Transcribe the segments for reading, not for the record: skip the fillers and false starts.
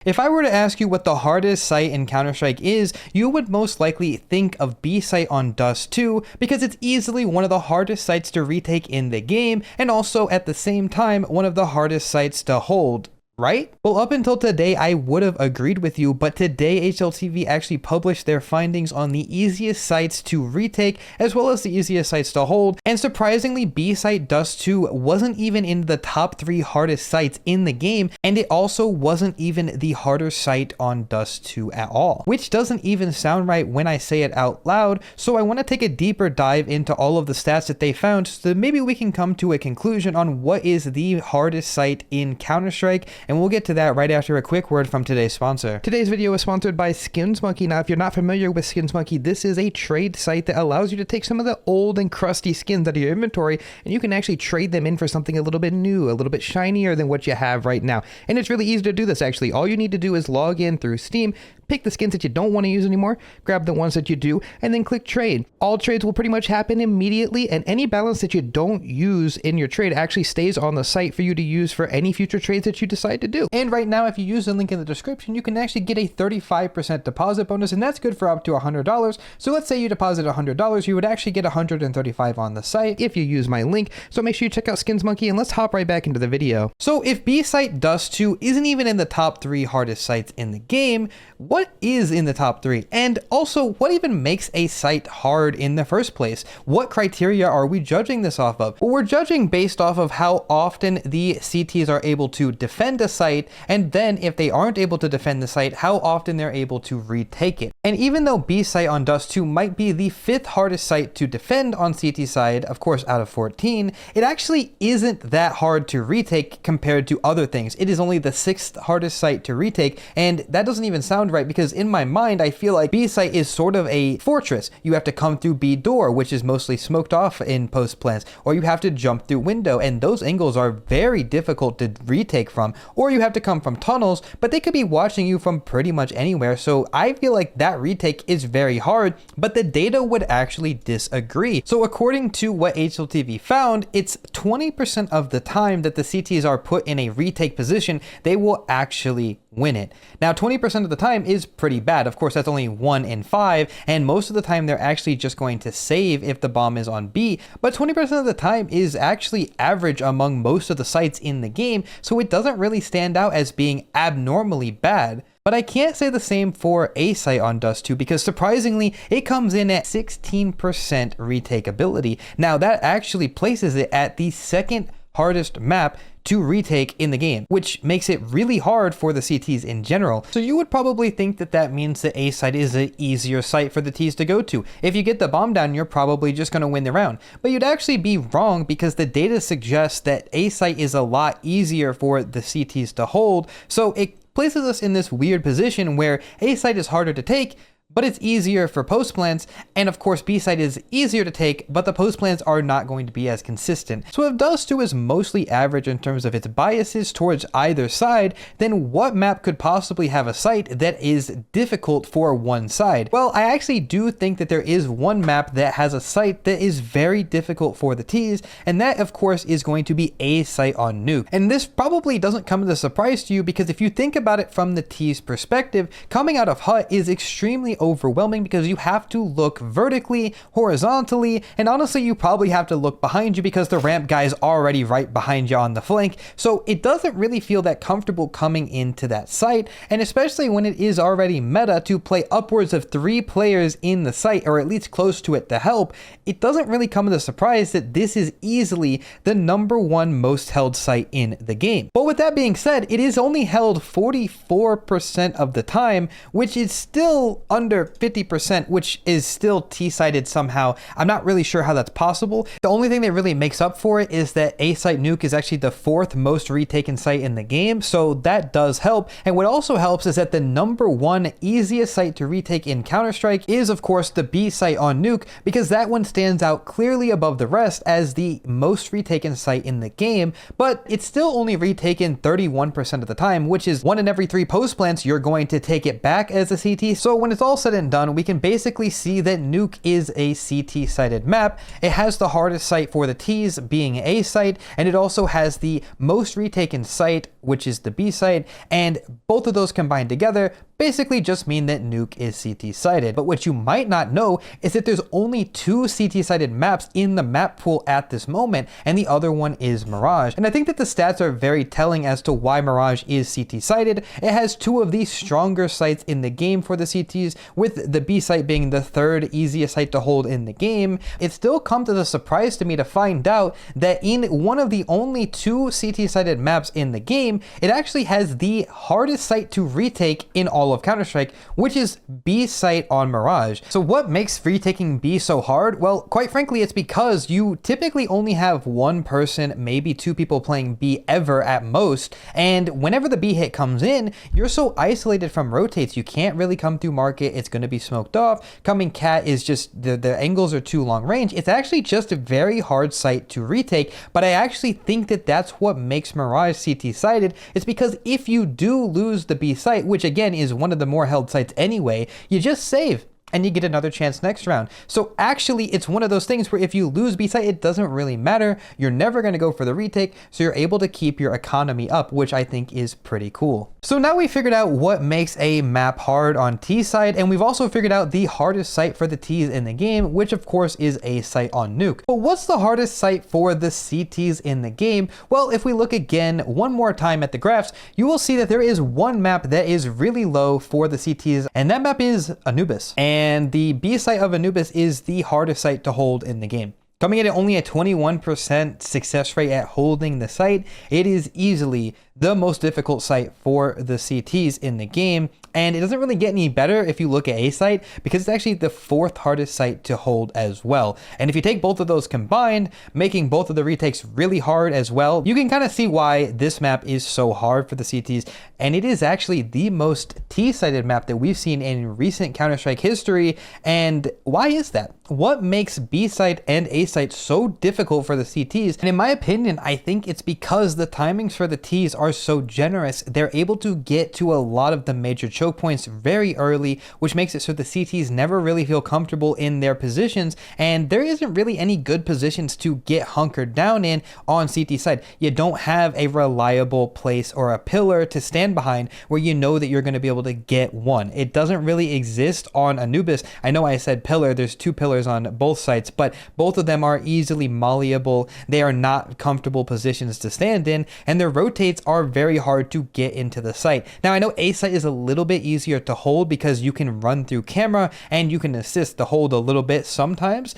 If I were to ask you what the hardest site in Counter-Strike is, you would most likely think of B site on Dust 2 because it's easily one of the hardest sites to retake in the game and also at the same time one of the hardest sites to hold. Right? Well, up until today, I would have agreed with you, but today HLTV actually published their findings on the easiest sites to retake as well as the easiest sites to hold, and surprisingly, B site Dust 2 wasn't even in the top 3 hardest sites in the game, and it also wasn't even the harder site on Dust 2 at all, which doesn't even sound right when I say it out loud, so I want to take a deeper dive into all of the stats that they found so that maybe we can come to a conclusion on what is the hardest site in Counter-Strike, and we'll get to that right after a quick word from today's sponsor. Today's video is sponsored by SkinsMonkey. Now, if you're not familiar with SkinsMonkey, this is a trade site that allows you to take some of the old and crusty skins out of your inventory, and you can actually trade them in for something a little bit new, a little bit shinier than what you have right now. And it's really easy to do this, actually. All you need to do is log in through Steam, pick the skins that you don't want to use anymore, grab the ones that you do, and then click trade. All trades will pretty much happen immediately, and any balance that you don't use in your trade actually stays on the site for you to use for any future trades that you decide to do. And right now, if you use the link in the description, you can actually get a 35% deposit bonus, and that's good for up to $100. So let's say you deposit $100, you would actually get $135 on the site if you use my link. So make sure you check out SkinsMonkey, and let's hop right back into the video. So if B site Dust 2 isn't even in the top 3 hardest sites in the game, what is in the top 3? And also, what even makes a site hard in the first place? What criteria are we judging this off of? Well, we're judging based off of how often the CTs are able to defend a site, and then if they aren't able to defend the site, how often they're able to retake it. And even though B site on Dust 2 might be the 5th hardest site to defend on CT side, of course out of 14, it actually isn't that hard to retake compared to other things. It is only the 6th hardest site to retake, and that doesn't even sound right because in my mind, I feel like B site is sort of a fortress. You have to come through B door, which is mostly smoked off in post plans, or you have to jump through window, and those angles are very difficult to retake from, or you have to come from tunnels, but they could be watching you from pretty much anywhere. So I feel like that retake is very hard, but the data would actually disagree. So according to what HLTV found, it's 20% of the time that the CTs are put in a retake position, they will actually win it. Now, 20% of the time is pretty bad. Of course, that's only 1 in 5, and most of the time they're actually just going to save if the bomb is on B, but 20% of the time is actually average among most of the sites in the game, so it doesn't really stand out as being abnormally bad. But I can't say the same for A site on Dust 2 because surprisingly, it comes in at 16% retake ability. Now, that actually places it at the 2nd hardest map to retake in the game, which makes it really hard for the CTs in general. So you would probably think that that means that A site is an easier site for the Ts to go to. If you get the bomb down, you're probably just going to win the round. But you'd actually be wrong because the data suggests that A site is a lot easier for the CTs to hold. So it places us in this weird position where A site is harder to take, but it's easier for post plans, and of course B site is easier to take, but the post plans are not going to be as consistent. So if Dust 2 is mostly average in terms of its biases towards either side, then what map could possibly have a site that is difficult for one side? Well, I actually do think that there is one map that has a site that is very difficult for the Ts, and that of course is going to be A site on Nuke. And this probably doesn't come as a surprise to you because if you think about it from the T's perspective, coming out of Hut is extremely overwhelming because you have to look vertically, horizontally, and honestly you probably have to look behind you because the ramp guy is already right behind you on the flank, so it doesn't really feel that comfortable coming into that site, and especially when it is already meta to play upwards of 3 players in the site, or at least close to it to help, it doesn't really come as a surprise that this is easily the #1 most held site in the game. But with that being said, it is only held 44% of the time, which is still under 50%, which is still T-sided somehow. I'm not really sure how that's possible. The only thing that really makes up for it is that A site Nuke is actually the 4th most retaken site in the game, so that does help. And what also helps is that the #1 easiest site to retake in Counter-Strike is of course the B site on Nuke, because that one stands out clearly above the rest as the most retaken site in the game, but it's still only retaken 31% of the time, which is 1 in every 3 post plants you're going to take it back as a CT. So when it's all said and done, we can basically see that Nuke is a CT-sided map. It has the hardest site for the T's being A site, and it also has the most retaken site, which is the B site, and both of those combined together basically just mean that Nuke is CT-sided. But what you might not know is that there's only 2 CT-sided maps in the map pool at this moment, and the other one is Mirage. And I think that the stats are very telling as to why Mirage is CT-sided. It has 2 of the stronger sites in the game for the CTs, with the B site being the 3rd easiest site to hold in the game. It still comes as a surprise to me to find out that in one of the only 2 CT-sided maps in the game, it actually has the hardest site to retake in all of Counter-Strike, which is B site on Mirage. So what makes retaking B so hard? Well, quite frankly, it's because you typically only have 1 person, maybe 2 people playing B ever at most, and whenever the B hit comes in, you're so isolated from rotates, you can't really come through market, it's going to be smoked off. Coming cat is just, the angles are too long range. It's actually just a very hard site to retake, but I actually think that that's what makes Mirage CT-sided. It's because if you do lose the B site, which again is one of the more held sites anyway, you just save and you get another chance next round. So actually, it's one of those things where if you lose B site, it doesn't really matter. You're never going to go for the retake, so you're able to keep your economy up, which I think is pretty cool. So now we figured out what makes a map hard on T side, and we've also figured out the hardest site for the T's in the game, which of course is A site on Nuke. But what's the hardest site for the CTs in the game? Well, if we look again one more time at the graphs, you will see that there is one map that is really low for the CTs, and that map is Anubis. And the B site of Anubis is the hardest site to hold in the game. Coming in at only a 21% success rate at holding the site, it is easily the most difficult site for the CTs in the game. And it doesn't really get any better if you look at A site, because it's actually the 4th hardest site to hold as well. And if you take both of those combined, making both of the retakes really hard as well, you can kind of see why this map is so hard for the CTs. And it is actually the most T-sided map that we've seen in recent Counter-Strike history. And why is that? What makes B site and A site so difficult for the CTs? And in my opinion, I think it's because the timings for the T's are so generous. They're able to get to a lot of the major choke points very early, which makes it so the CTs never really feel comfortable in their positions, and there isn't really any good positions to get hunkered down in on CT side. You don't have a reliable place or a pillar to stand behind where you know that you're going to be able to get one. It doesn't really exist on Anubis. I know I said pillar, there's 2 pillars on both sides, but both of them are easily malleable. They are not comfortable positions to stand in, and their rotates are very hard to get into the site. Now I know A site is a little bit easier to hold because you can run through camera and you can assist the hold a little bit sometimes.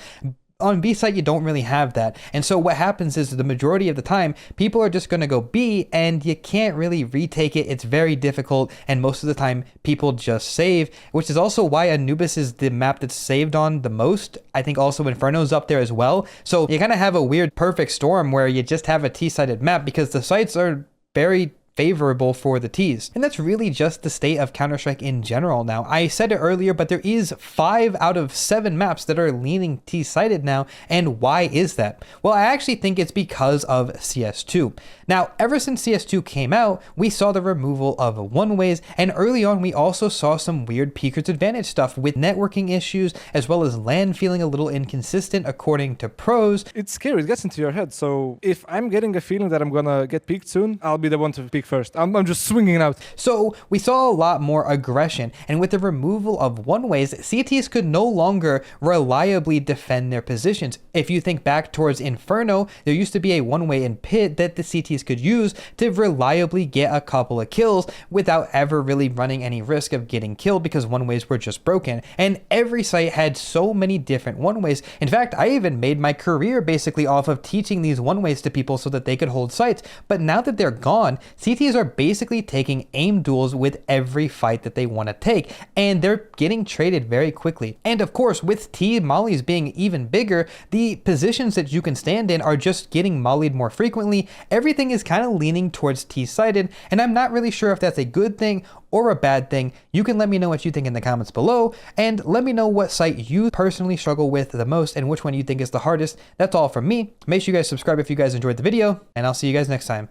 On B site, you don't really have that. And so what happens is the majority of the time, people are just going to go B and you can't really retake it. It's very difficult. And most of the time, people just save, which is also why Anubis is the map that's saved on the most. I think also Inferno's up there as well. So you kind of have a weird perfect storm where you just have a T-sided map because the sites are very favorable for the T's. And that's really just the state of Counter-Strike in general now. I said it earlier, but there is 5 out of 7 maps that are leaning T-sided now. And why is that? Well, I actually think it's because of CS2. Now, ever since CS2 came out, we saw the removal of one-ways, and early on we also saw some weird Peeker's Advantage stuff with networking issues, as well as LAN feeling a little inconsistent according to pros. It's scary, it gets into your head, so if I'm getting a feeling that I'm gonna get peeked soon, I'll be the one to peek first. I'm just swinging out. So we saw a lot more aggression, and with the removal of one-ways, CTs could no longer reliably defend their positions. If you think back towards Inferno, there used to be a one-way in pit that the CTs could use to reliably get a couple of kills without ever really running any risk of getting killed because one-ways were just broken. And every site had so many different one-ways. In fact, I even made my career basically off of teaching these one-ways to people so that they could hold sites. But now that they're gone, CTs are basically taking aim duels with every fight that they want to take, and they're getting traded very quickly. And of course, with T mollies being even bigger, the positions that you can stand in are just getting mollied more frequently. Everything is kind of leaning towards T-sided, and I'm not really sure if that's a good thing or a bad thing. You can let me know what you think in the comments below, and let me know what site you personally struggle with the most and which one you think is the hardest. That's all from me. Make sure you guys subscribe if you guys enjoyed the video, and I'll see you guys next time.